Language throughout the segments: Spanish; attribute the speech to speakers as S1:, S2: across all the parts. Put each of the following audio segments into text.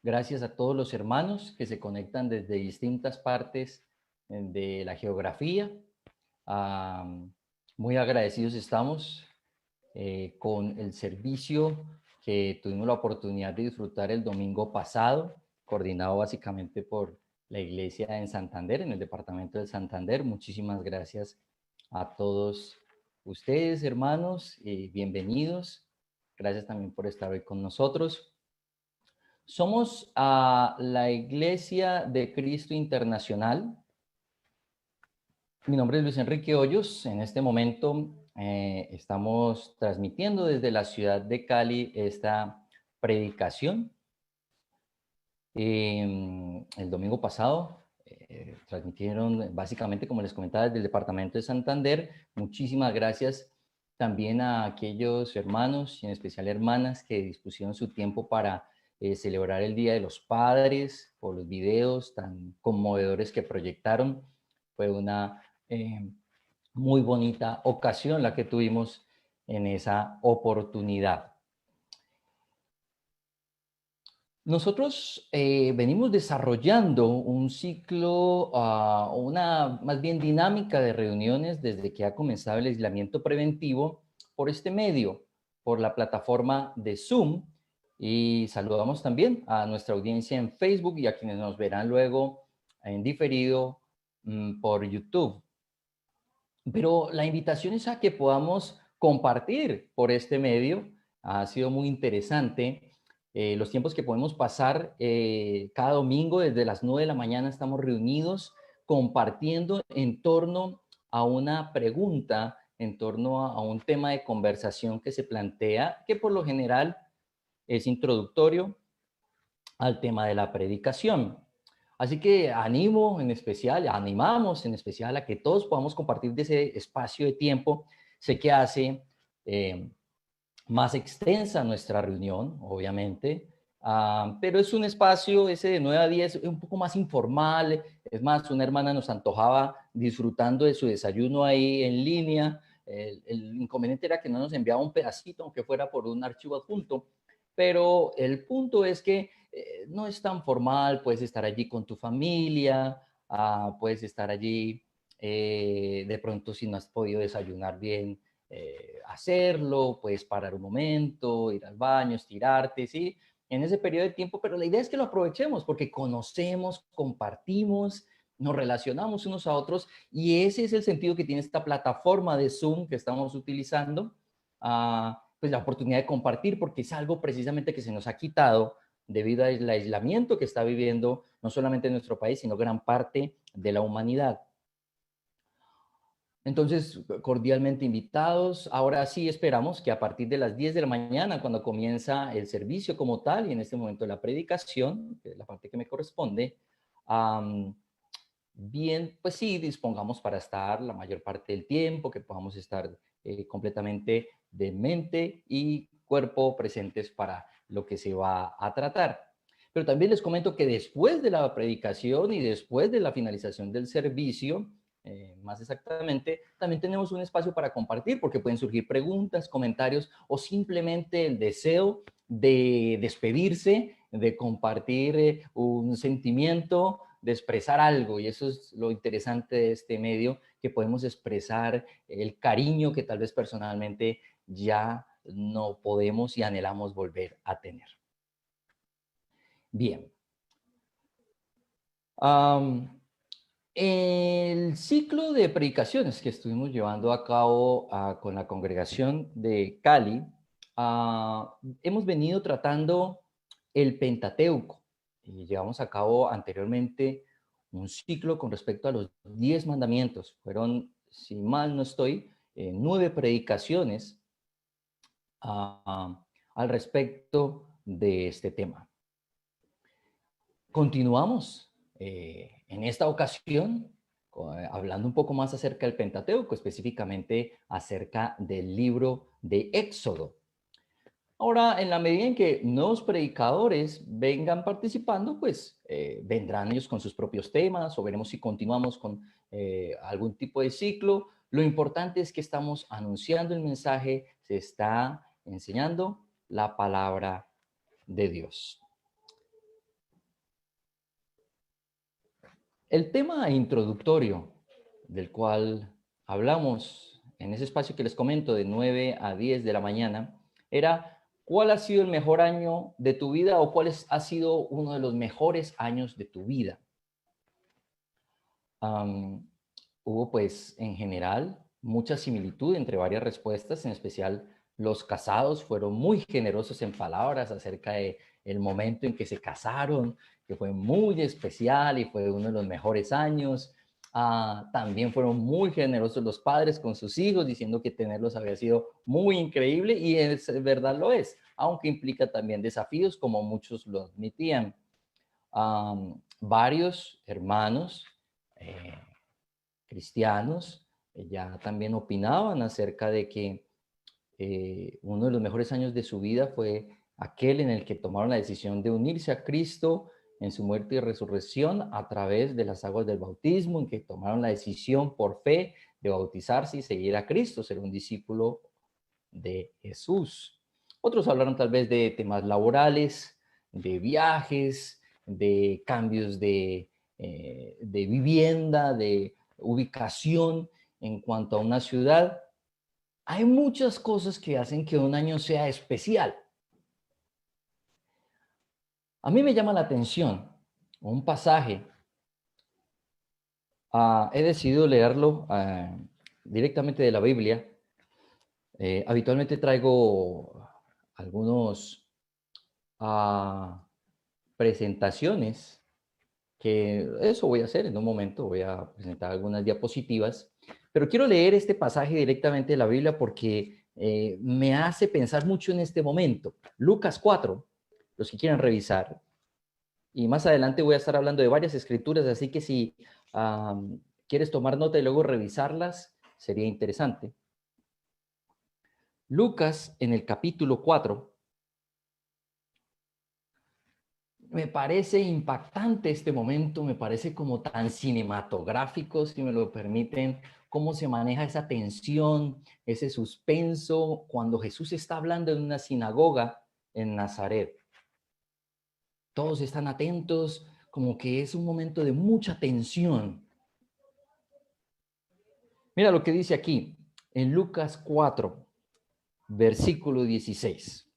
S1: Gracias a todos los hermanos que se conectan desde distintas partes de la geografía. Am, Muy agradecidos estamos con el servicio que tuvimos la oportunidad de disfrutar el domingo pasado, coordinado básicamente por la iglesia en Santander, en el departamento de Santander. Muchísimas gracias a todos ustedes, hermanos, y bienvenidos. Gracias también por estar hoy con nosotros. Somos la Iglesia de Cristo Internacional. Mi nombre es Luis Enrique Hoyos. En este momento estamos transmitiendo desde la ciudad de Cali esta predicación. El domingo pasado transmitieron básicamente, como les comentaba, desde el departamento de Santander. Muchísimas gracias también a aquellos hermanos y en especial hermanas que dispusieron su tiempo para celebrar el Día de los Padres, por los videos tan conmovedores que proyectaron. Fue una muy bonita ocasión la que tuvimos en esa oportunidad. Nosotros venimos desarrollando un ciclo, una más bien dinámica de reuniones desde que ha comenzado el aislamiento preventivo por este medio, por la plataforma de Zoom. Y saludamos también a nuestra audiencia en Facebook y a quienes nos verán luego en diferido por YouTube. Pero la invitación es a que podamos compartir por este medio. Ha sido muy interesante. Los tiempos que podemos pasar cada domingo desde las 9 de la mañana estamos reunidos compartiendo en torno a una pregunta, en torno a un tema de conversación que se plantea, que por lo general es introductorio al tema de la predicación. Así que animamos en especial a que todos podamos compartir de ese espacio de tiempo. Sé que hace más extensa nuestra reunión, obviamente, pero es un espacio ese de 9 a 10, un poco más informal. Es más, una hermana nos antojaba disfrutando de su desayuno ahí en línea. El inconveniente era que no nos enviaba un pedacito, aunque fuera por un archivo adjunto, pero el punto es que no es tan formal. Puedes estar allí con tu familia, puedes estar allí de pronto si no has podido desayunar bien, hacerlo, puedes parar un momento, ir al baño, estirarte, ¿sí? En ese periodo de tiempo, pero la idea es que lo aprovechemos porque conocemos, compartimos, nos relacionamos unos a otros y ese es el sentido que tiene esta plataforma de Zoom que estamos utilizando. Pues la oportunidad de compartir, porque es algo precisamente que se nos ha quitado debido al aislamiento que está viviendo no solamente nuestro país, sino gran parte de la humanidad. Entonces, cordialmente invitados. Ahora sí esperamos que a partir de las 10 de la mañana, cuando comienza el servicio como tal, y en este momento la predicación, que es la parte que me corresponde, bien, pues sí, dispongamos para estar la mayor parte del tiempo, que podamos estar completamente de mente y cuerpo presentes para lo que se va a tratar. Pero también les comento que después de la predicación y después de la finalización del servicio, más exactamente, también tenemos un espacio para compartir, porque pueden surgir preguntas, comentarios o simplemente el deseo de despedirse, de compartir un sentimiento, de expresar algo. Y eso es lo interesante de este medio, que podemos expresar el cariño que tal vez personalmente ya no podemos y anhelamos volver a tener. Bien. El ciclo de predicaciones que estuvimos llevando a cabo con la congregación de Cali, hemos venido tratando el Pentateuco. Y llevamos a cabo anteriormente un ciclo con respecto a los 10 mandamientos. Fueron, si mal no estoy, 9 predicaciones al respecto de este tema. Continuamos en esta ocasión hablando un poco más acerca del Pentateuco, específicamente acerca del libro de Éxodo. Ahora, en la medida en que nuevos predicadores vengan participando, pues vendrán ellos con sus propios temas o veremos si continuamos con algún tipo de ciclo. Lo importante es que estamos anunciando el mensaje, se está enseñando la palabra de Dios. El tema introductorio del cual hablamos en ese espacio que les comento de 9 a 10 de la mañana era ¿cuál ha sido el mejor año de tu vida o ha sido uno de los mejores años de tu vida? Am, Hubo pues en general mucha similitud entre varias respuestas, en especial los casados fueron muy generosos en palabras acerca de el momento en que se casaron, que fue muy especial y fue uno de los mejores años. También fueron muy generosos los padres con sus hijos, diciendo que tenerlos había sido muy increíble y es verdad lo es, aunque implica también desafíos como muchos lo admitían. Varios hermanos eh, cristianos ya también opinaban acerca de que uno de los mejores años de su vida fue aquel en el que tomaron la decisión de unirse a Cristo en su muerte y resurrección a través de las aguas del bautismo, en que tomaron la decisión por fe de bautizarse y seguir a Cristo, ser un discípulo de Jesús. Otros hablaron tal vez de temas laborales, de viajes, de cambios de vivienda, de ubicación en cuanto a una ciudad. Hay muchas cosas que hacen que un año sea especial. A mí me llama la atención un pasaje. He decidido leerlo directamente de la Biblia. Habitualmente traigo algunos presentaciones, que eso voy a hacer en un momento, voy a presentar algunas diapositivas, pero quiero leer este pasaje directamente de la Biblia porque me hace pensar mucho en este momento. Lucas 4, los que quieran revisar, y más adelante voy a estar hablando de varias escrituras, así que si quieres tomar nota y luego revisarlas, sería interesante. Lucas en el capítulo 4, me parece impactante este momento, me parece como tan cinematográfico, si me lo permiten, cómo se maneja esa tensión, ese suspenso, cuando Jesús está hablando en una sinagoga en Nazaret. Todos están atentos, como que es un momento de mucha tensión. Mira lo que dice aquí, en Lucas 4, versículo 16.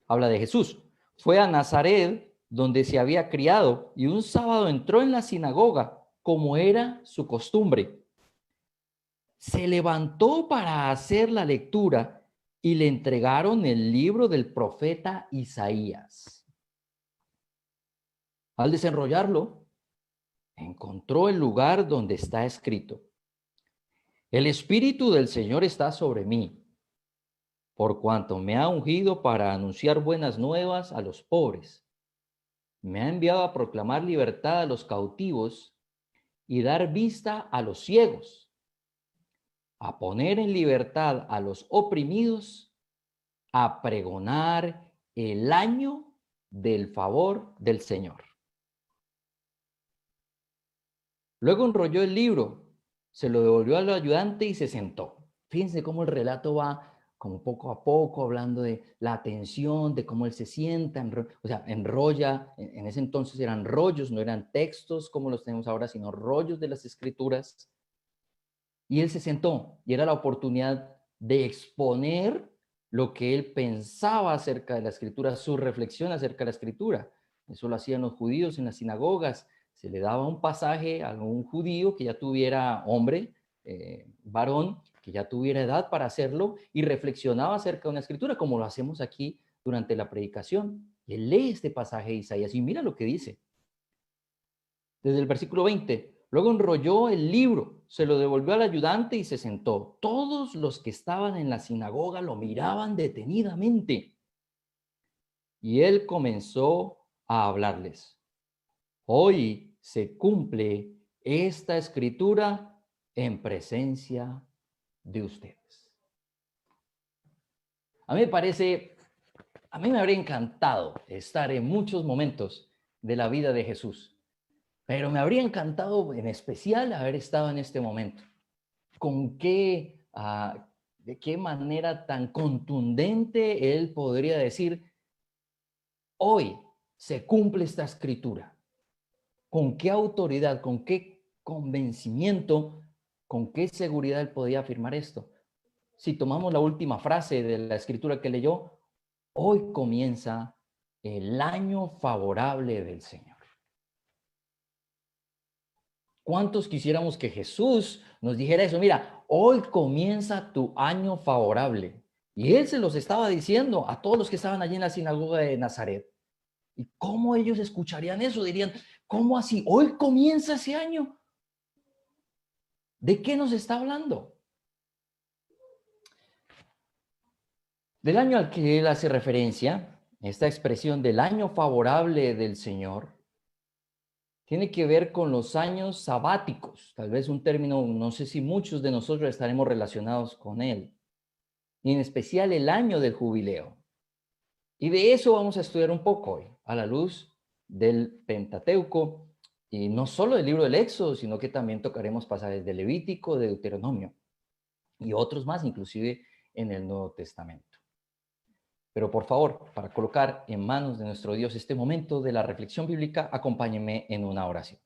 S1: Habla de Jesús. Fue a Nazaret, donde se había criado, y un sábado entró en la sinagoga, como era su costumbre. Se levantó para hacer la lectura y le entregaron el libro del profeta Isaías. Al desenrollarlo, encontró el lugar donde está escrito: El Espíritu del Señor está sobre mí, por cuanto me ha ungido para anunciar buenas nuevas a los pobres. Me ha enviado a proclamar libertad a los cautivos y dar vista a los ciegos, a poner en libertad a los oprimidos, a pregonar el año del favor del Señor. Luego enrolló el libro, se lo devolvió al ayudante y se sentó. Fíjense cómo el relato va como poco a poco, hablando de la atención, de cómo él se sienta, o sea, enrolla. En ese entonces eran rollos, no eran textos como los tenemos ahora, sino rollos de las escrituras. Y él se sentó y era la oportunidad de exponer lo que él pensaba acerca de la escritura, su reflexión acerca de la escritura. Eso lo hacían los judíos en las sinagogas. Se le daba un pasaje a un judío que ya tuviera hombre, varón, que ya tuviera edad para hacerlo y reflexionaba acerca de una escritura, como lo hacemos aquí durante la predicación. Y él lee este pasaje de Isaías y mira lo que dice. Desde el versículo 20, luego enrolló el libro, se lo devolvió al ayudante y se sentó. Todos los que estaban en la sinagoga lo miraban detenidamente. Y él comenzó a hablarles. Hoy se cumple esta escritura en presencia de ustedes. A mí me parece, a mí me habría encantado estar en muchos momentos de la vida de Jesús, pero me habría encantado en especial haber estado en este momento. Con qué, de qué manera tan contundente él podría decir, hoy se cumple esta escritura. ¿Con qué autoridad, con qué convencimiento, con qué seguridad él podía afirmar esto? Si tomamos la última frase de la escritura que leyó, hoy comienza el año favorable del Señor. ¿Cuántos quisiéramos que Jesús nos dijera eso? Mira, hoy comienza tu año favorable. Y él se los estaba diciendo a todos los que estaban allí en la sinagoga de Nazaret. ¿Y cómo ellos escucharían eso? Dirían, ¿cómo así? Hoy comienza ese año. ¿De qué nos está hablando? Del año al que él hace referencia, esta expresión del año favorable del Señor, tiene que ver con los años sabáticos, tal vez un término, no sé si muchos de nosotros estaremos relacionados con él, y en especial el año del jubileo. Y de eso vamos a estudiar un poco hoy, a la luz del Pentateuco, y no solo del libro del Éxodo, sino que también tocaremos pasajes de Levítico, de Deuteronomio, y otros más, inclusive en el Nuevo Testamento. Pero por favor, para colocar en manos de nuestro Dios este momento de la reflexión bíblica, acompáñenme en una oración.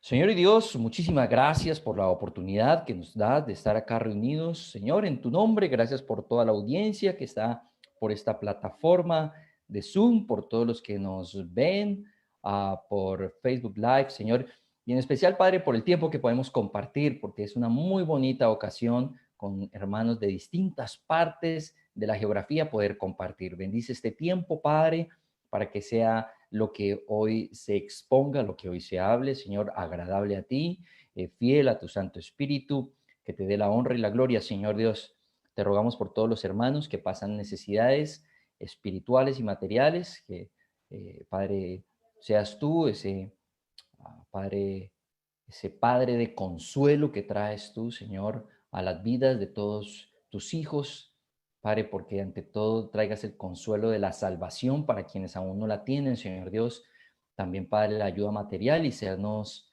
S1: Señor y Dios, muchísimas gracias por la oportunidad que nos das de estar acá reunidos. Señor, en tu nombre, gracias por toda la audiencia que está por esta plataforma de Zoom, por todos los que nos ven, por Facebook Live, Señor. Y en especial, Padre, por el tiempo que podemos compartir, porque es una muy bonita ocasión con hermanos de distintas partes de la geografía poder compartir. Bendice este tiempo, Padre, para que sea lo que hoy se exponga, lo que hoy se hable, Señor, agradable a ti, fiel a tu Santo Espíritu, que te dé la honra y la gloria, Señor Dios. Te rogamos por todos los hermanos que pasan necesidades espirituales y materiales, que, Padre, seas tú Padre, ese Padre de consuelo que traes tú, Señor, a las vidas de todos tus hijos, Padre, porque ante todo traigas el consuelo de la salvación para quienes aún no la tienen, Señor Dios. También, Padre, la ayuda material y sernos,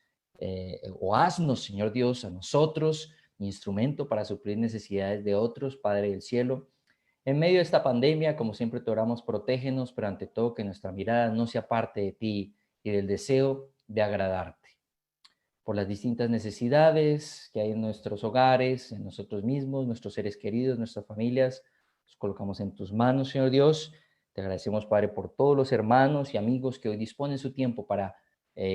S1: o haznos, Señor Dios, a nosotros instrumento para suplir necesidades de otros, Padre del cielo. En medio de esta pandemia, como siempre te oramos, protégenos, pero ante todo que nuestra mirada no se aparte de ti y del deseo de agradarte. Por las distintas necesidades que hay en nuestros hogares, en nosotros mismos, nuestros seres queridos, nuestras familias, los colocamos en tus manos, Señor Dios. Te agradecemos, Padre, por todos los hermanos y amigos que hoy disponen su tiempo para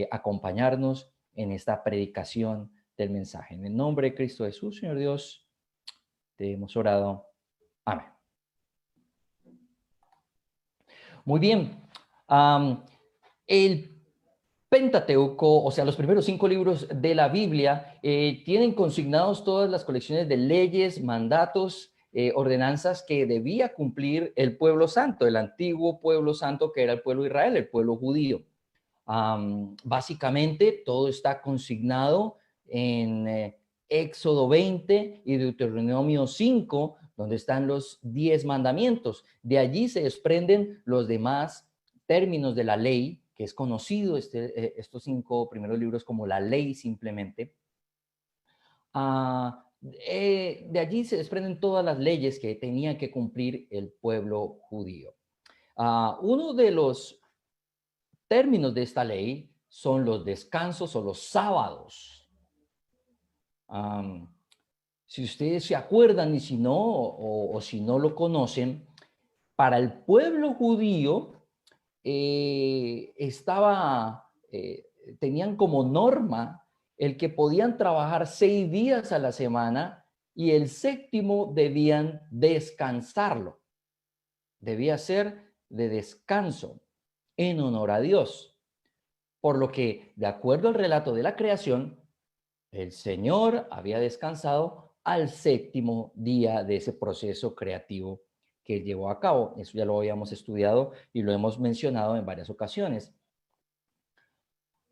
S1: acompañarnos en esta predicación del mensaje. En el nombre de Cristo Jesús, Señor Dios, te hemos orado. Amén. Muy bien. El Pentateuco, o sea, los primeros 5 libros de la Biblia, tienen consignados todas las colecciones de leyes, mandatos, ordenanzas que debía cumplir el pueblo santo, el antiguo pueblo santo que era el pueblo de Israel, el pueblo judío. Básicamente, todo está consignado en Éxodo 20 y Deuteronomio 5, donde están los 10 mandamientos. De allí se desprenden los demás términos de la ley, que es conocido estos 5 primeros libros como la ley simplemente. De allí se desprenden todas las leyes que tenía que cumplir el pueblo judío. Uno de los términos de esta ley son los descansos o los sábados. Si ustedes se acuerdan y si no, o si no lo conocen, para el pueblo judío tenían como norma el que podían trabajar 6 días a la semana y el séptimo debían descansarlo. Debía ser de descanso en honor a Dios. Por lo que, de acuerdo al relato de la creación, el Señor había descansado al séptimo día de ese proceso creativo que llevó a cabo. Eso ya lo habíamos estudiado y lo hemos mencionado en varias ocasiones.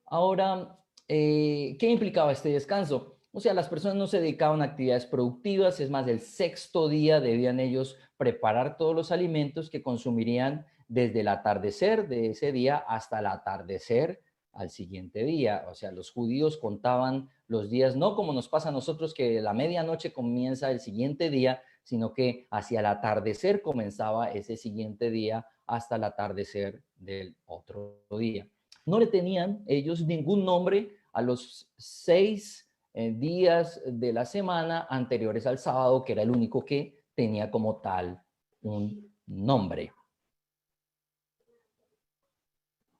S1: Ahora, ¿qué implicaba este descanso? O sea, las personas no se dedicaban a actividades productivas, es más, el sexto día debían ellos preparar todos los alimentos que consumirían desde el atardecer de ese día hasta el atardecer al siguiente día. O sea, los judíos contaban los días, no como nos pasa a nosotros, que la medianoche comienza el siguiente día, sino que hacia el atardecer comenzaba ese siguiente día hasta el atardecer del otro día. No le tenían ellos ningún nombre a los 6 días de la semana anteriores al sábado, que era el único que tenía como tal un nombre.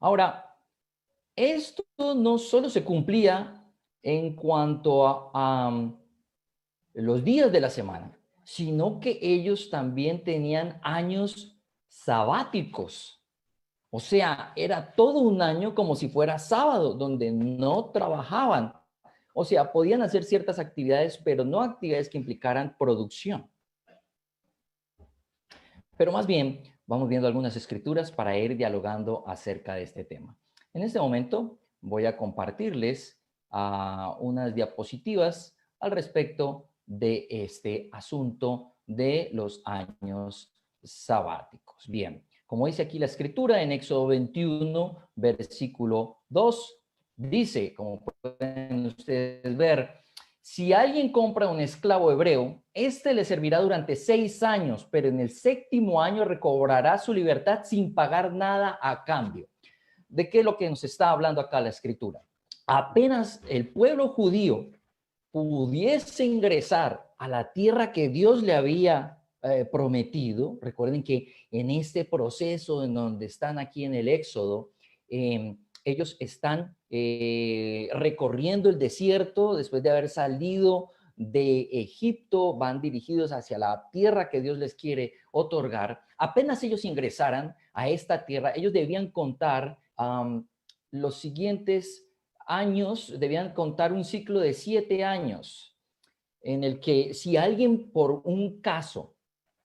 S1: Ahora, esto no solo se cumplía en cuanto a los días de la semana, sino que ellos también tenían años sabáticos. O sea, era todo un año como si fuera sábado, donde no trabajaban. O sea, podían hacer ciertas actividades, pero no actividades que implicaran producción. Pero más bien, vamos viendo algunas escrituras para ir dialogando acerca de este tema. En este momento voy a compartirles unas diapositivas al respecto de este asunto de los años sabáticos. Bien, como dice aquí la escritura en Éxodo 21, versículo 2, dice, como pueden ustedes ver, si alguien compra un esclavo hebreo, este le servirá durante 6 años, pero en el 7º año recobrará su libertad sin pagar nada a cambio. ¿De qué es lo que nos está hablando acá la escritura? Apenas el pueblo judío pudiese ingresar a la tierra que Dios le había prometido, recuerden que en este proceso en donde están aquí en el Éxodo, ellos están recorriendo el desierto después de haber salido de Egipto, van dirigidos hacia la tierra que Dios les quiere otorgar. Apenas ellos ingresaran a esta tierra, ellos debían contar los siguientes años, debían contar un ciclo de 7 años, en el que si alguien por un caso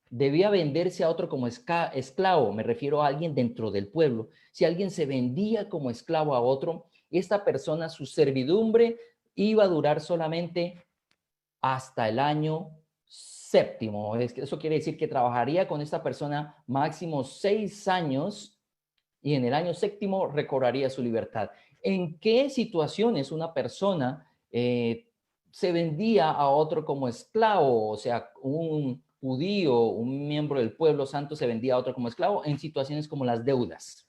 S1: debía venderse a otro como esclavo, me refiero a alguien dentro del pueblo, si alguien se vendía como esclavo a otro, esta persona, su servidumbre iba a durar solamente hasta el año 7º. Eso quiere decir que trabajaría con esta persona máximo 6 años y en el año 7º recobraría su libertad. ¿En qué situaciones una persona se vendía a otro como esclavo? O sea, un judío, un miembro del pueblo santo se vendía a otro como esclavo en situaciones como las deudas.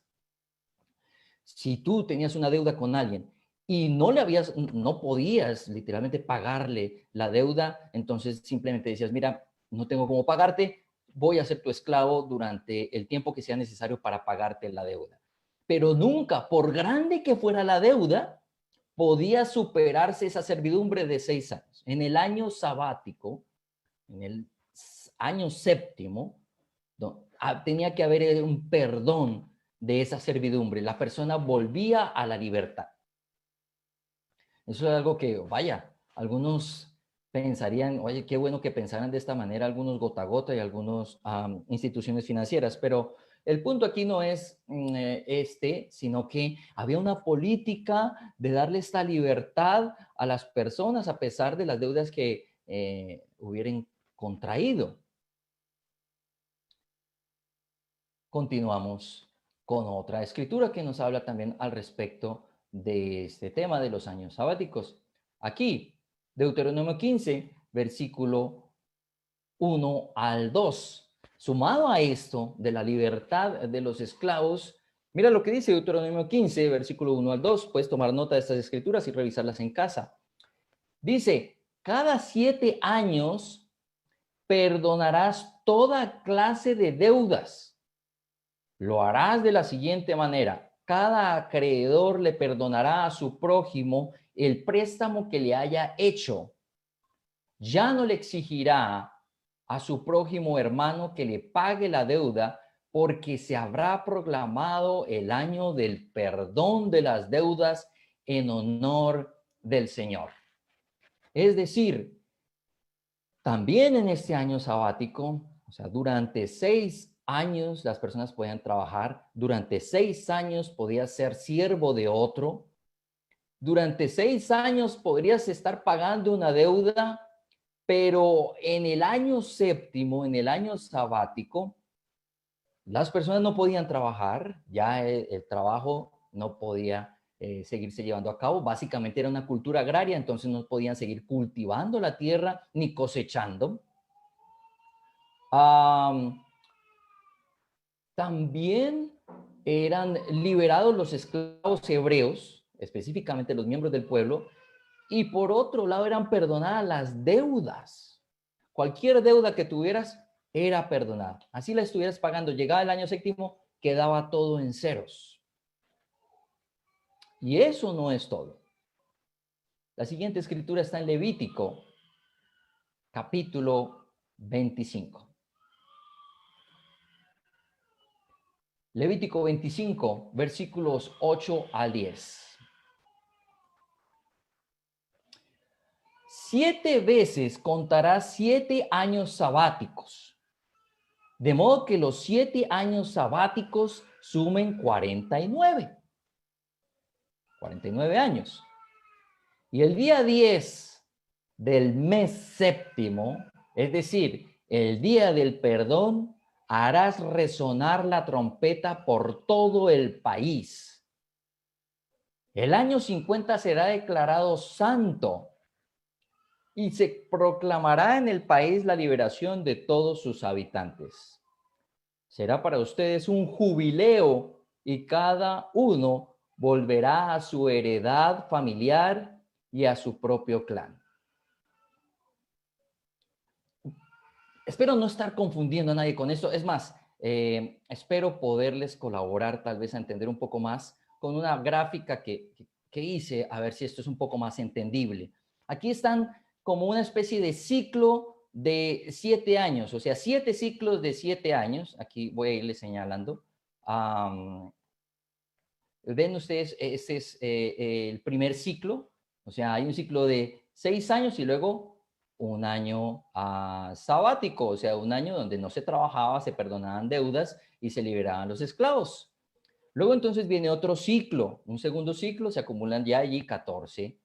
S1: Si tú tenías una deuda con alguien y no podías literalmente pagarle la deuda, entonces simplemente decías, mira, no tengo cómo pagarte, voy a ser tu esclavo durante el tiempo que sea necesario para pagarte la deuda. Pero nunca, por grande que fuera la deuda, podía superarse esa servidumbre de 6 años. En el año sabático, en el año 7º, tenía que haber un perdón de esa servidumbre. La persona volvía a la libertad. Eso es algo que, vaya, algunos pensarían, oye, qué bueno que pensaran de esta manera algunos gota a gota y algunas instituciones financieras, pero el punto aquí no es sino que había una política de darle esta libertad a las personas a pesar de las deudas que hubieran contraído. Continuamos con otra escritura que nos habla también al respecto de este tema de los años sabáticos. Aquí, Deuteronomio 15, versículo 1 al 2. Sumado a esto de la libertad de los esclavos, mira lo que dice Deuteronomio 15, versículo 1 al 2. Puedes tomar nota de estas escrituras y revisarlas en casa. Dice, cada 7 años perdonarás toda clase de deudas. Lo harás de la siguiente manera. Cada acreedor le perdonará a su prójimo el préstamo que le haya hecho. Ya no le exigirá a su prójimo hermano que le pague la deuda, porque se habrá proclamado el año del perdón de las deudas en honor del Señor. Es decir, también en este año sabático, o sea, durante 6 años las personas podían trabajar, durante 6 años podías ser siervo de otro, durante 6 años podrías estar pagando una deuda, pero en el año 7º, en el año sabático, las personas no podían trabajar, ya el trabajo no podía seguirse llevando a cabo. Básicamente era una cultura agraria, entonces no podían seguir cultivando la tierra ni cosechando. Am, También eran liberados los esclavos hebreos, específicamente los miembros del pueblo, y por otro lado eran perdonadas las deudas. Cualquier deuda que tuvieras era perdonada. Así la estuvieras pagando. Llegaba el año séptimo, quedaba todo en ceros. Y eso no es todo. La siguiente escritura está en Levítico, capítulo 25. Levítico 25, versículos 8 al 10. 7 veces contarás 7 años sabáticos, de modo que los 7 años sabáticos sumen 49. 49 años. Y el día 10 del mes séptimo, es decir, el día del perdón, harás resonar la trompeta por todo el país. El año 50 será declarado santo y se proclamará en el país la liberación de todos sus habitantes. Será para ustedes un jubileo y cada uno volverá a su heredad familiar y a su propio clan. Espero no estar confundiendo a nadie con esto. Es más, espero poderles colaborar tal vez a entender un poco más con una gráfica que hice, a ver si esto es un poco más entendible. Aquí están como una especie de ciclo de 7 años, o sea, 7 ciclos de 7 años. Aquí voy a irles señalando. Ven ustedes, este es el primer ciclo, o sea, hay un ciclo de 6 años y luego un año sabático, o sea, un año donde no se trabajaba, se perdonaban deudas y se liberaban los esclavos. Luego entonces viene otro ciclo, un segundo ciclo, se acumulan ya allí 14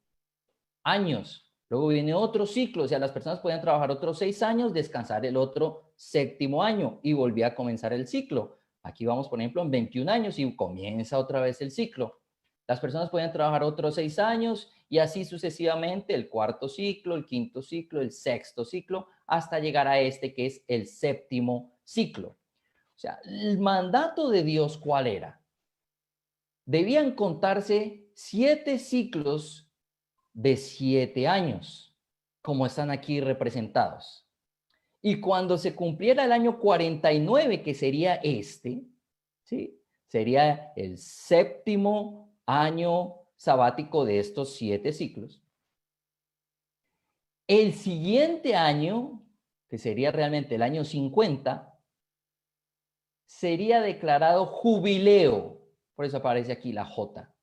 S1: años. Luego viene otro ciclo, o sea, las personas podían trabajar otros 6 años, descansar el otro séptimo año y volvía a comenzar el ciclo. Aquí vamos, por ejemplo, en 21 años y comienza otra vez el ciclo. Las personas podían trabajar otros 6 años y así sucesivamente, el cuarto ciclo, el quinto ciclo, el sexto ciclo, hasta llegar a este que es el séptimo ciclo. O sea, el mandato de Dios, ¿cuál era? Debían contarse 7 ciclos de 7 años, como están aquí representados. Y cuando se cumpliera el año 49, que sería este, ¿sí? Sería el séptimo año sabático de estos 7 ciclos. El siguiente año, que sería realmente el año 50, sería declarado jubileo. Por eso aparece aquí la J.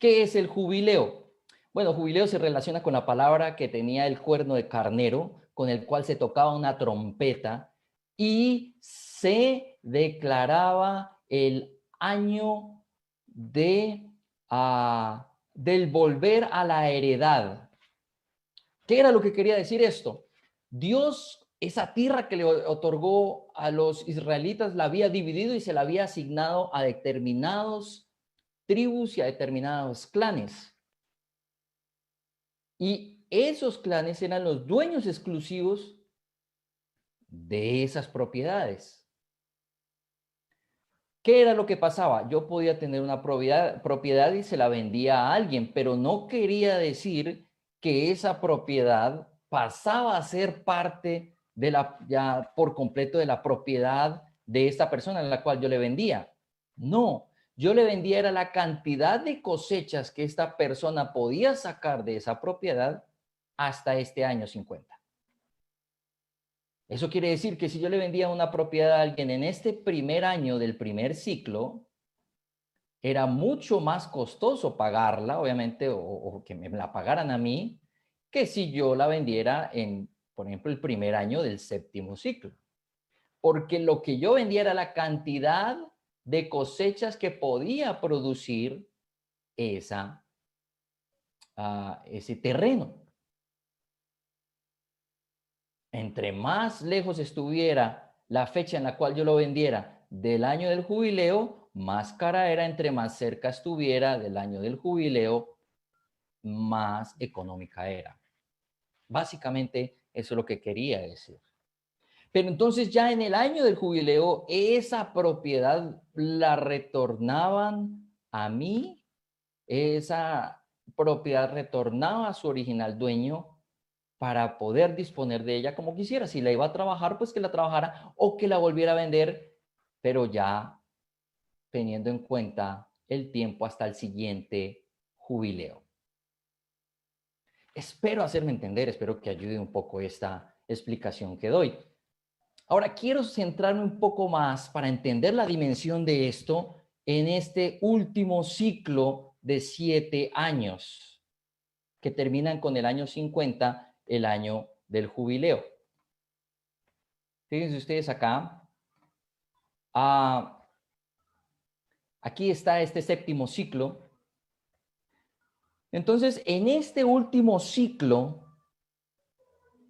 S1: ¿Qué es el jubileo? Bueno, jubileo se relaciona con la palabra que tenía el cuerno de carnero, con el cual se tocaba una trompeta y se declaraba el año del volver a la heredad. ¿Qué era lo que quería decir esto? Dios, esa tierra que le otorgó a los israelitas, la había dividido y se la había asignado a determinados tribus y a determinados clanes. Y esos clanes eran los dueños exclusivos de esas propiedades. ¿Qué era lo que pasaba? Yo podía tener una propiedad y se la vendía a alguien, pero no quería decir que esa propiedad pasaba a ser parte de ya por completo de la propiedad de esta persona a la cual yo le vendía. No, yo le vendía era la cantidad de cosechas que esta persona podía sacar de esa propiedad hasta este año 50. Eso quiere decir que si yo le vendía una propiedad a alguien en este primer año del primer ciclo, era mucho más costoso pagarla, obviamente, o que me la pagaran a mí, que si yo la vendiera en, por ejemplo, el primer año del séptimo ciclo. Porque lo que yo vendía era la cantidad de cosechas que podía producir ese terreno. Entre más lejos estuviera la fecha en la cual yo lo vendiera del año del jubileo, más cara era. Entre más cerca estuviera del año del jubileo, más económica era. Básicamente, eso es lo que quería decir. Pero entonces ya en el año del jubileo, esa propiedad la retornaban a mí, esa propiedad retornaba a su original dueño para poder disponer de ella como quisiera. Si la iba a trabajar, pues que la trabajara o que la volviera a vender, pero ya teniendo en cuenta el tiempo hasta el siguiente jubileo. Espero hacerme entender, espero que ayude un poco esta explicación que doy. Ahora quiero centrarme un poco más para entender la dimensión de esto en este último ciclo de 7 años que terminan con el año 50, el año del jubileo. Fíjense ustedes acá. Aquí está este séptimo ciclo. Entonces, en este último ciclo,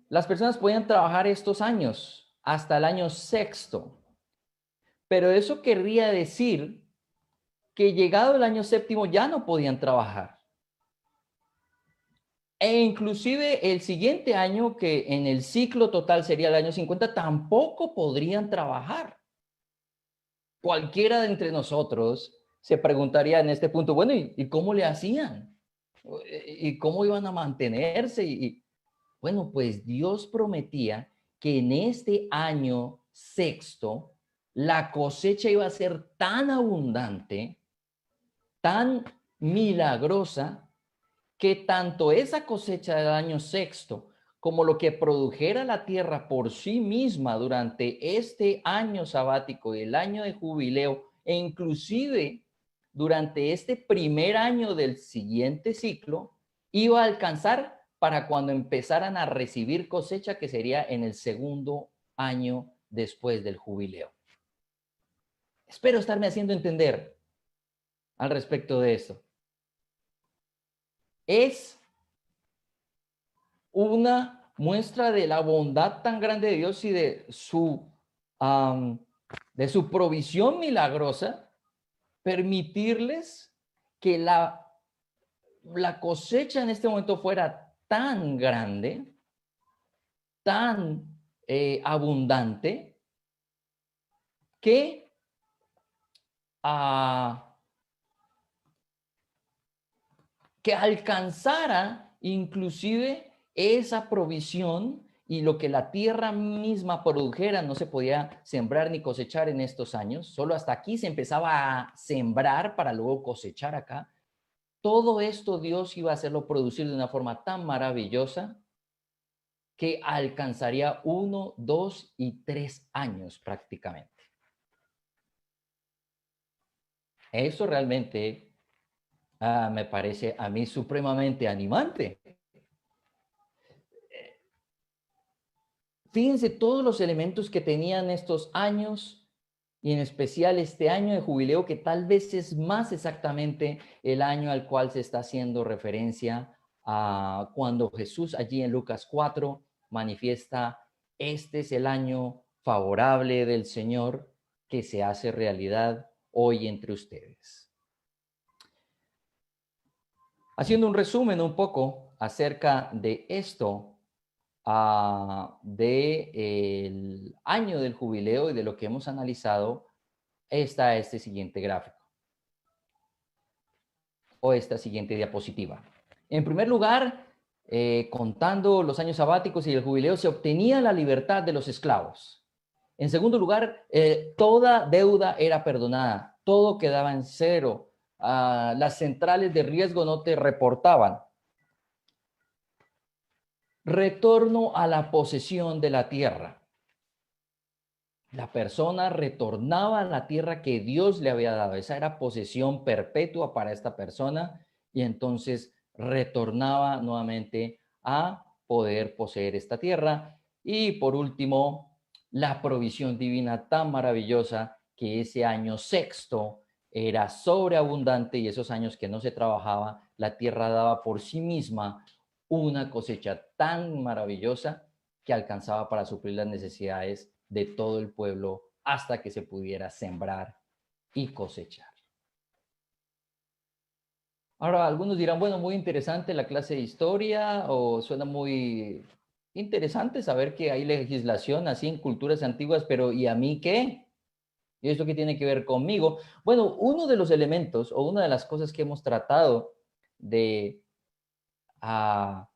S1: las personas podían trabajar estos años hasta el año sexto. Pero eso querría decir que llegado el año séptimo ya no podían trabajar. E inclusive el siguiente año, que en el ciclo total sería el año 50, tampoco podrían trabajar. Cualquiera de entre nosotros se preguntaría en este punto, bueno, ¿y cómo le hacían? ¿Y cómo iban a mantenerse? Bueno, pues Dios prometía que en este año sexto la cosecha iba a ser tan abundante, tan milagrosa, que tanto esa cosecha del año sexto como lo que produjera la tierra por sí misma durante este año sabático y el año de jubileo, e inclusive durante este primer año del siguiente ciclo, iba a alcanzar para cuando empezaran a recibir cosecha, que sería en el segundo año después del jubileo. Espero estarme haciendo entender al respecto de esto. Es una muestra de la bondad tan grande de Dios y de su provisión milagrosa, permitirles que la cosecha en este momento fuera tan grande, tan abundante, que, que alcanzara inclusive esa provisión, y lo que la tierra misma produjera no se podía sembrar ni cosechar en estos años. Solo hasta aquí se empezaba a sembrar para luego cosechar acá. Todo esto Dios iba a hacerlo producir de una forma tan maravillosa que alcanzaría 1, 2 y 3 años prácticamente. Eso realmente me parece a mí supremamente animante. Fíjense todos los elementos que tenían estos años, y en especial este año de jubileo, que tal vez es más exactamente el año al cual se está haciendo referencia a cuando Jesús allí en Lucas 4 manifiesta: este es el año favorable del Señor que se hace realidad hoy entre ustedes. Haciendo un resumen un poco acerca de esto, del año del jubileo y de lo que hemos analizado, está este siguiente gráfico o esta siguiente diapositiva. En primer lugar, contando los años sabáticos y el jubileo, se obtenía la libertad de los esclavos. En segundo lugar, toda deuda era perdonada, todo quedaba en cero, las centrales de riesgo no te reportaban. Retorno a la posesión de la tierra. La persona retornaba a la tierra que Dios le había dado. Esa era posesión perpetua para esta persona, y entonces retornaba nuevamente a poder poseer esta tierra. Y por último, la provisión divina tan maravillosa, que ese año sexto era sobreabundante, y esos años que no se trabajaba, la tierra daba por sí misma una cosecha tan maravillosa que alcanzaba para suplir las necesidades de todo el pueblo hasta que se pudiera sembrar y cosechar. Ahora, algunos dirán, bueno, muy interesante la clase de historia, o suena muy Interesante saber que hay legislación así en culturas antiguas, pero ¿y a mí qué? ¿Y esto qué tiene que ver conmigo? Bueno, uno de los elementos o una de las cosas que hemos tratado de, ah,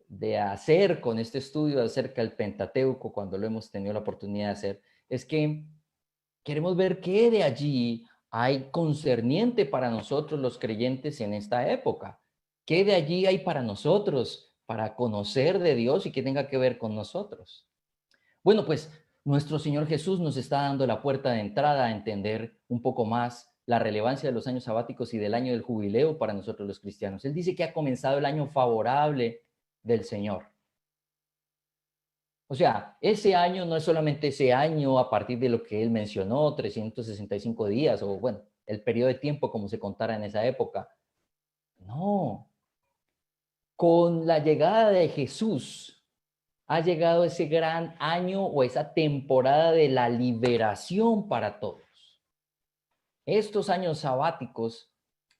S1: de hacer con este estudio acerca del Pentateuco, cuando lo hemos tenido la oportunidad de hacer, es que queremos ver qué de allí hay concerniente para nosotros los creyentes en esta época. ¿Qué de allí hay para nosotros, para conocer de Dios y que tenga que ver con nosotros? Bueno, pues nuestro Señor Jesús nos está dando la puerta de entrada a entender un poco más la relevancia de los años sabáticos y del año del jubileo para nosotros los cristianos. Él dice que ha comenzado el año favorable del Señor. O sea, ese año no es solamente ese año a partir de lo que él mencionó, 365 días, o bueno, el periodo de tiempo como se contara en esa época. No, con la llegada de Jesús ha llegado ese gran año o esa temporada de la liberación para todos. Estos años sabáticos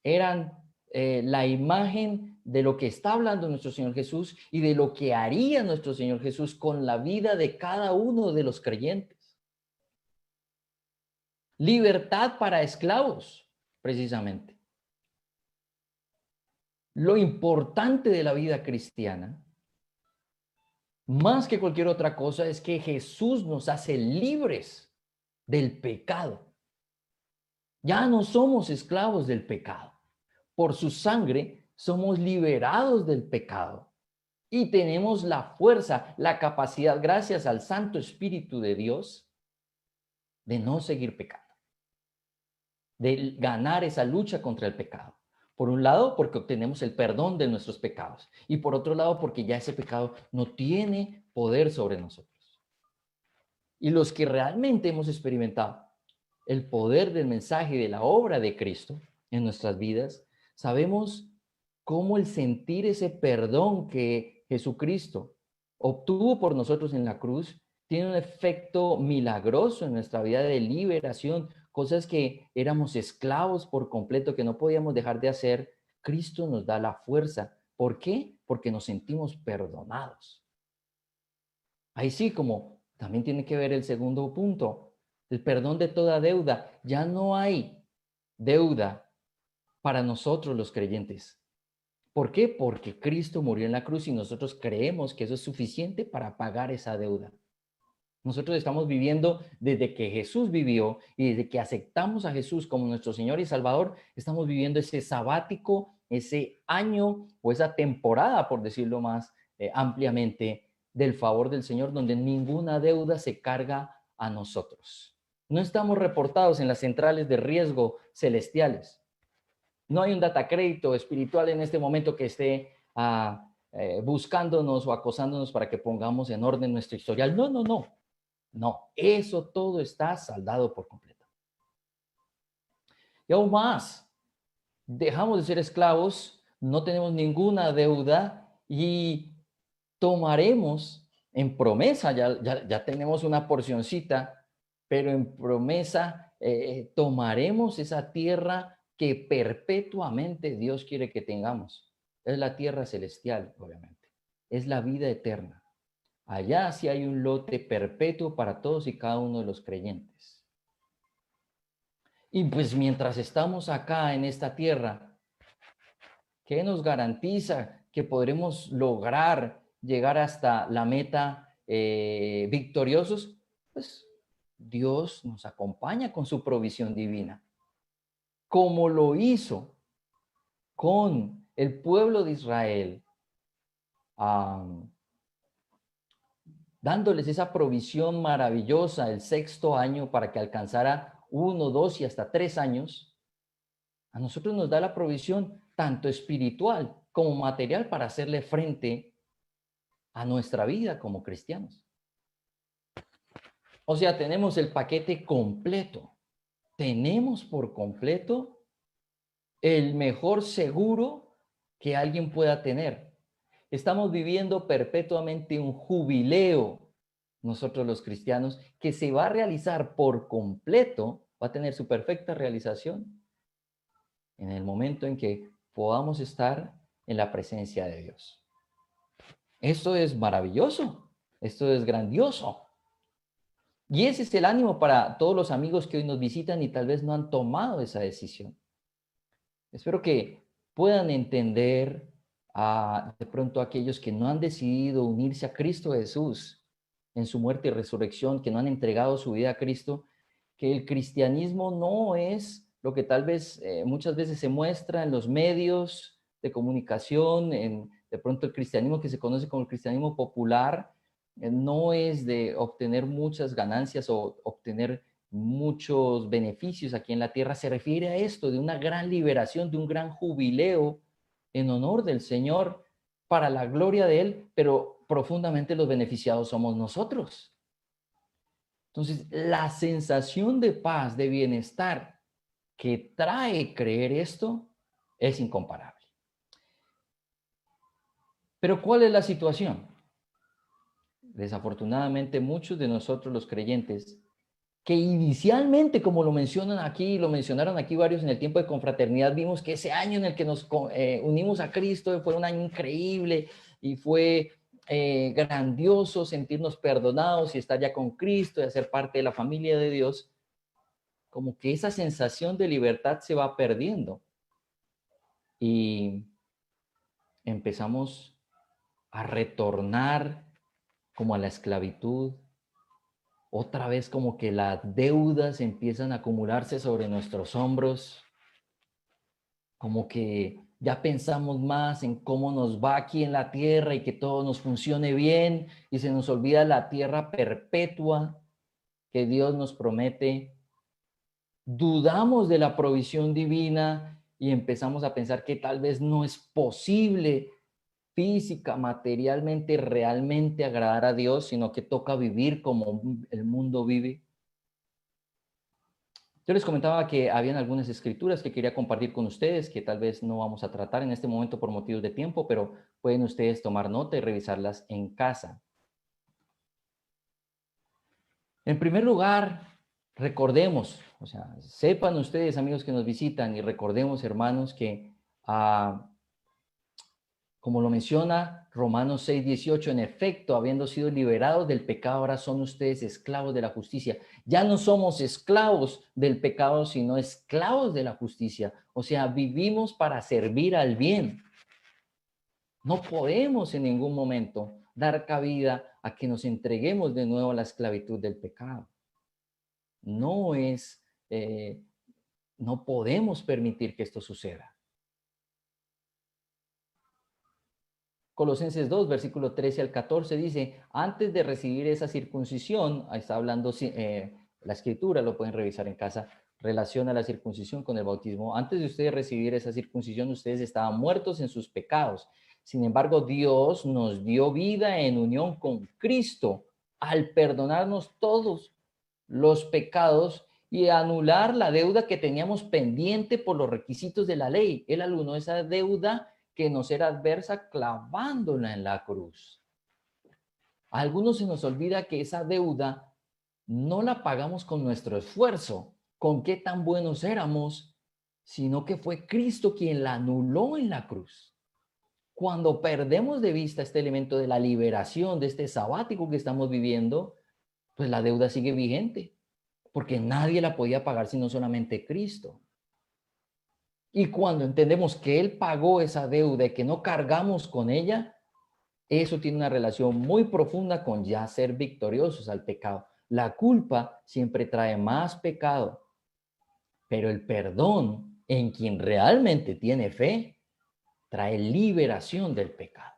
S1: eran la imagen de lo que está hablando nuestro Señor Jesús y de lo que haría nuestro Señor Jesús con la vida de cada uno de los creyentes. Libertad para esclavos, precisamente. Lo importante de la vida cristiana, más que cualquier otra cosa, es que Jesús nos hace libres del pecado. Ya no somos esclavos del pecado. Por su sangre somos liberados del pecado y tenemos la fuerza, la capacidad, gracias al Santo Espíritu de Dios, de no seguir pecando, de ganar esa lucha contra el pecado. Por un lado, porque obtenemos el perdón de nuestros pecados y por otro lado, porque ya ese pecado no tiene poder sobre nosotros. Y los que realmente hemos experimentado el poder del mensaje y de la obra de Cristo en nuestras vidas, sabemos cómo el sentir ese perdón que Jesucristo obtuvo por nosotros en la cruz tiene un efecto milagroso en nuestra vida de liberación, cosas que éramos esclavos por completo, que no podíamos dejar de hacer. Cristo nos da la fuerza. ¿Por qué? Porque nos sentimos perdonados. Ahí sí, como también tiene que ver el segundo punto, el perdón de toda deuda. Ya no hay deuda para nosotros los creyentes. ¿Por qué? Porque Cristo murió en la cruz y nosotros creemos que eso es suficiente para pagar esa deuda. Nosotros estamos viviendo desde que Jesús vivió y desde que aceptamos a Jesús como nuestro Señor y Salvador, estamos viviendo ese sabático, ese año o esa temporada, por decirlo más ampliamente, del favor del Señor, donde ninguna deuda se carga a nosotros. No estamos reportados en las centrales de riesgo celestiales. No hay un data crédito espiritual en este momento que esté buscándonos o acosándonos para que pongamos en orden nuestro historial. No, no, no. No, eso todo está saldado por completo. Y aún más, dejamos de ser esclavos, no tenemos ninguna deuda y tomaremos en promesa, ya tenemos una porcioncita, pero en promesa tomaremos esa tierra que perpetuamente Dios quiere que tengamos. Es la tierra celestial, obviamente. Es la vida eterna. Allá sí hay un lote perpetuo para todos y cada uno de los creyentes. Y pues mientras estamos acá en esta tierra, ¿qué nos garantiza que podremos lograr llegar hasta la meta victoriosos? Pues Dios nos acompaña con su provisión divina, como lo hizo con el pueblo de Israel, dándoles esa provisión maravillosa el sexto año para que alcanzara 1, 2 y hasta 3 años. A nosotros nos da la provisión tanto espiritual como material para hacerle frente a nuestra vida como cristianos. O sea, tenemos el paquete completo. Tenemos por completo el mejor seguro que alguien pueda tener. Estamos viviendo perpetuamente un jubileo, nosotros los cristianos, que se va a realizar por completo, va a tener su perfecta realización en el momento en que podamos estar en la presencia de Dios. Esto es maravilloso, esto es grandioso. Y ese es el ánimo para todos los amigos que hoy nos visitan y tal vez no han tomado esa decisión. Espero que puedan entender de pronto aquellos que no han decidido unirse a Cristo Jesús en su muerte y resurrección, que no han entregado su vida a Cristo, que el cristianismo no es lo que tal vez muchas veces se muestra en los medios de comunicación, de pronto el cristianismo que se conoce como el cristianismo popular, no es de obtener muchas ganancias o obtener muchos beneficios aquí en la tierra, se refiere a esto, de una gran liberación, de un gran jubileo en honor del Señor, para la gloria de Él, pero profundamente los beneficiados somos nosotros. Entonces, la sensación de paz, de bienestar que trae creer esto es incomparable. Pero ¿cuál es la situación? Desafortunadamente, muchos de nosotros los creyentes que inicialmente, como lo mencionan aquí, lo mencionaron aquí varios en el tiempo de confraternidad, vimos que ese año en el que nos unimos a Cristo fue un año increíble y fue grandioso sentirnos perdonados y estar ya con Cristo y hacer parte de la familia de Dios. Como que esa sensación de libertad se va perdiendo y empezamos a retornar como a la esclavitud. Otra vez como que las deudas empiezan a acumularse sobre nuestros hombros, como que ya pensamos más en cómo nos va aquí en la tierra y que todo nos funcione bien y se nos olvida la tierra perpetua que Dios nos promete. Dudamos de la provisión divina y empezamos a pensar que tal vez no es posible física, materialmente, realmente agradar a Dios, sino que toca vivir como el mundo vive. Yo les comentaba que habían algunas escrituras que quería compartir con ustedes, que tal vez no vamos a tratar en este momento por motivos de tiempo, pero pueden ustedes tomar nota y revisarlas en casa. En primer lugar, recordemos, o sea, sepan ustedes, amigos que nos visitan, y recordemos, hermanos, que como lo menciona Romanos 6:18, en efecto, habiendo sido liberados del pecado, ahora son ustedes esclavos de la justicia. Ya no somos esclavos del pecado, sino esclavos de la justicia. O sea, vivimos para servir al bien. No podemos en ningún momento dar cabida a que nos entreguemos de nuevo a la esclavitud del pecado. No es, no podemos permitir que esto suceda. Colosenses 2, versículo 13 al 14 dice, antes de recibir esa circuncisión, ahí está hablando la escritura, lo pueden revisar en casa, relaciona la circuncisión con el bautismo. Antes de ustedes recibir esa circuncisión, ustedes estaban muertos en sus pecados. Sin embargo, Dios nos dio vida en unión con Cristo al perdonarnos todos los pecados y anular la deuda que teníamos pendiente por los requisitos de la ley. Él anuló esa deuda que nos era adversa clavándola en la cruz. A algunos se nos olvida que esa deuda no la pagamos con nuestro esfuerzo, con qué tan buenos éramos, sino que fue Cristo quien la anuló en la cruz. Cuando perdemos de vista este elemento de la liberación, de este sabático que estamos viviendo, pues la deuda sigue vigente, porque nadie la podía pagar sino solamente Cristo. Y cuando entendemos que Él pagó esa deuda y que no cargamos con ella, eso tiene una relación muy profunda con ya ser victoriosos al pecado. La culpa siempre trae más pecado, pero el perdón en quien realmente tiene fe trae liberación del pecado.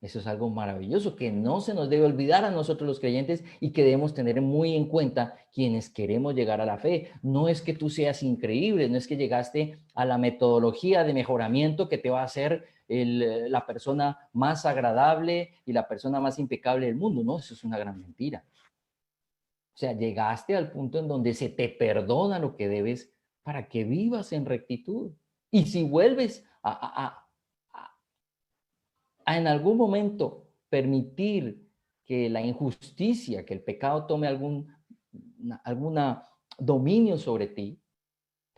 S1: Eso es algo maravilloso que no se nos debe olvidar a nosotros los creyentes y que debemos tener muy en cuenta quienes queremos llegar a la fe. No es que tú seas increíble, no es que llegaste a la metodología de mejoramiento que te va a hacer la persona más agradable y la persona más impecable del mundo. No, eso es una gran mentira. O sea, llegaste al punto en donde se te perdona lo que debes para que vivas en rectitud. Y si vuelves a en algún momento permitir que la injusticia, que el pecado tome alguna dominio sobre ti,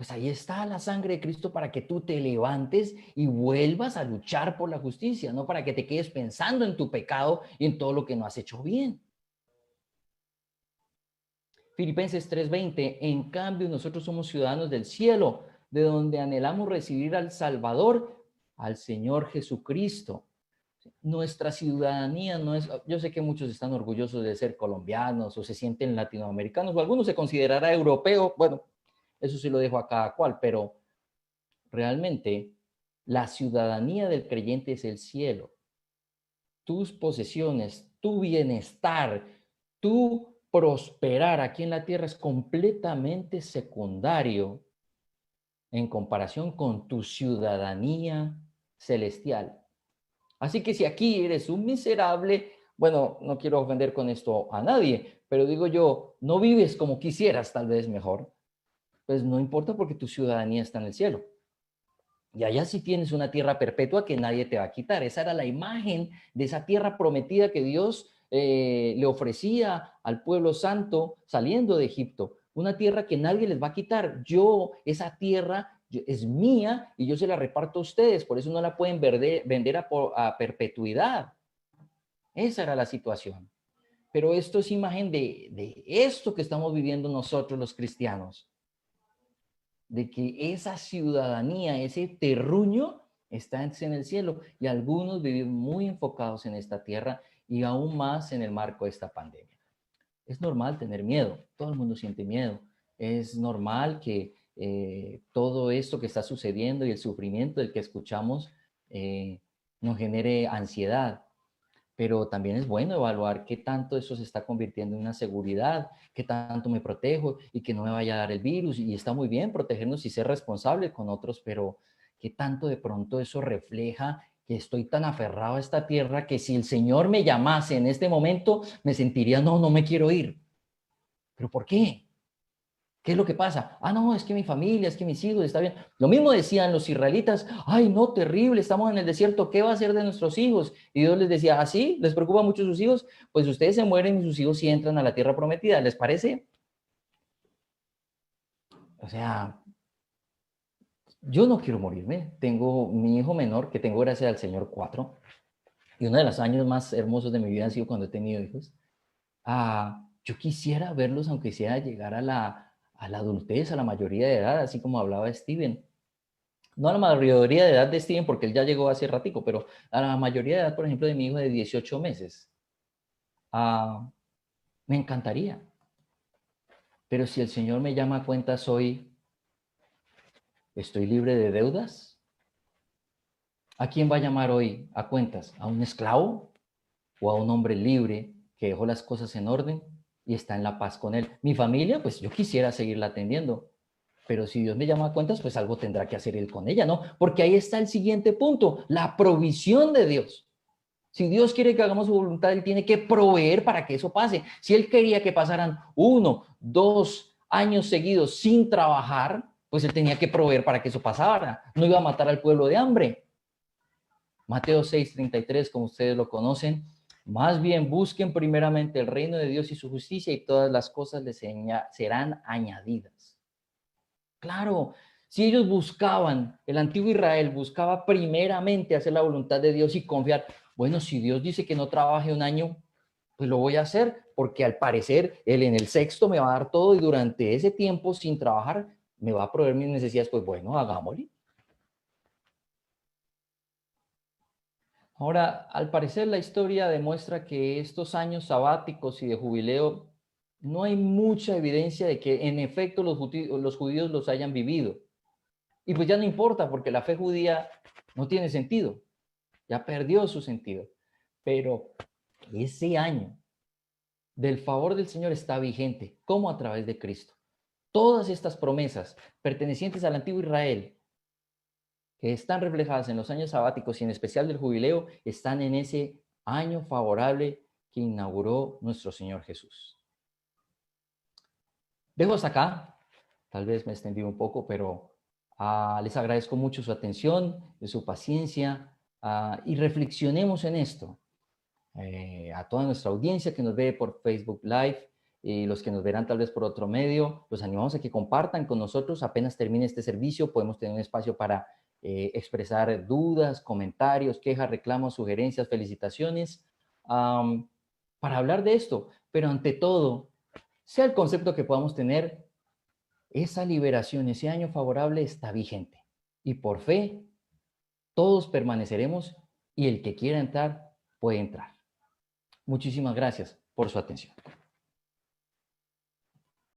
S1: pues ahí está la sangre de Cristo para que tú te levantes y vuelvas a luchar por la justicia, no para que te quedes pensando en tu pecado y en todo lo que no has hecho bien. Filipenses 3:20, en cambio nosotros somos ciudadanos del cielo, de donde anhelamos recibir al Salvador, al Señor Jesucristo. Nuestra ciudadanía no es, yo sé que muchos están orgullosos de ser colombianos o se sienten latinoamericanos o algunos se considerará europeo, bueno, eso sí lo dejo a cada cual, pero realmente la ciudadanía del creyente es el cielo. Tus posesiones, tu bienestar, tu prosperar aquí en la tierra es completamente secundario en comparación con tu ciudadanía celestial. Así que si aquí eres un miserable, bueno, no quiero ofender con esto a nadie, pero digo yo, no vives como quisieras, tal vez mejor, pues no importa porque tu ciudadanía está en el cielo. Y allá sí tienes una tierra perpetua que nadie te va a quitar. Esa era la imagen de esa tierra prometida que Dios le ofrecía al pueblo santo saliendo de Egipto. Una tierra que nadie les va a quitar. Esa tierra es mía y yo se la reparto a ustedes. Por eso no la pueden vender a perpetuidad. Esa era la situación. Pero esto es imagen de esto que estamos viviendo nosotros los cristianos, de que esa ciudadanía, ese terruño está en el cielo y algunos viven muy enfocados en esta tierra y aún más en el marco de esta pandemia. Es normal tener miedo, todo el mundo siente miedo, es normal que todo esto que está sucediendo y el sufrimiento del que escuchamos nos genere ansiedad, pero también es bueno evaluar qué tanto eso se está convirtiendo en una seguridad, qué tanto me protejo y que no me vaya a dar el virus. Y está muy bien protegernos y ser responsable con otros, pero qué tanto de pronto eso refleja que estoy tan aferrado a esta tierra que si el Señor me llamase en este momento, me sentiría, no, no me quiero ir. ¿Pero por qué? ¿Qué es lo que pasa? Ah, no, es que mi familia, es que mis hijos, está bien. Lo mismo decían los israelitas, ay, no, terrible, estamos en el desierto, ¿qué va a hacer de nuestros hijos? Y Dios les decía, ¿ah, sí? ¿Les preocupa mucho sus hijos? Pues ustedes se mueren y sus hijos sí entran a la tierra prometida, ¿les parece? O sea, yo no quiero morirme. Tengo mi hijo menor, que tengo gracias al Señor 4, y uno de los años más hermosos de mi vida han sido cuando he tenido hijos. Yo quisiera verlos, aunque sea llegar a la adultez, a la mayoría de edad, así como hablaba Steven. No a la mayoría de edad de Steven, porque él ya llegó hace ratico, pero a la mayoría de edad, por ejemplo, de mi hijo de 18 meses. Ah, Me encantaría. Pero si el Señor me llama a cuentas hoy, ¿estoy libre de deudas? ¿A quién va a llamar hoy a cuentas? ¿A un esclavo o a un hombre libre que dejó las cosas en orden y está en la paz con él? Mi familia, pues yo quisiera seguirla atendiendo, pero si Dios me llama a cuentas, pues algo tendrá que hacer él con ella, ¿no? Porque ahí está el siguiente punto, la provisión de Dios. Si Dios quiere que hagamos su voluntad, Él tiene que proveer para que eso pase. Si Él quería que pasaran 1, 2 años seguidos sin trabajar, pues Él tenía que proveer para que eso pasara. No iba a matar al pueblo de hambre. Mateo 6:33, como ustedes lo conocen, más bien busquen primeramente el reino de Dios y su justicia y todas las cosas les serán añadidas. Claro, si ellos buscaban, el antiguo Israel buscaba primeramente hacer la voluntad de Dios y confiar, bueno, si Dios dice que no trabaje un año, pues lo voy a hacer, porque al parecer Él en el sexto me va a dar todo y durante ese tiempo sin trabajar me va a proveer mis necesidades, pues bueno, hagámoslo. Ahora, al parecer la historia demuestra que estos años sabáticos y de jubileo no hay mucha evidencia de que en efecto los judíos los hayan vivido. Y pues ya no importa porque la fe judía no tiene sentido, ya perdió su sentido. Pero ese año del favor del Señor está vigente, como a través de Cristo. Todas estas promesas pertenecientes al antiguo Israel, que están reflejadas en los años sabáticos y en especial del jubileo, están en ese año favorable que inauguró nuestro Señor Jesús. Dejo hasta acá, tal vez me extendí un poco, pero les agradezco mucho su atención, su paciencia, y reflexionemos en esto. A toda nuestra audiencia que nos ve por Facebook Live, y los que nos verán tal vez por otro medio, los animamos a que compartan con nosotros. Apenas termine este servicio, podemos tener un espacio para expresar dudas, comentarios, quejas, reclamos, sugerencias, felicitaciones, para hablar de esto. Pero ante todo, sea el concepto que podamos tener, esa liberación, ese año favorable está vigente. Y por fe, todos permaneceremos y el que quiera entrar, puede entrar. Muchísimas gracias por su atención.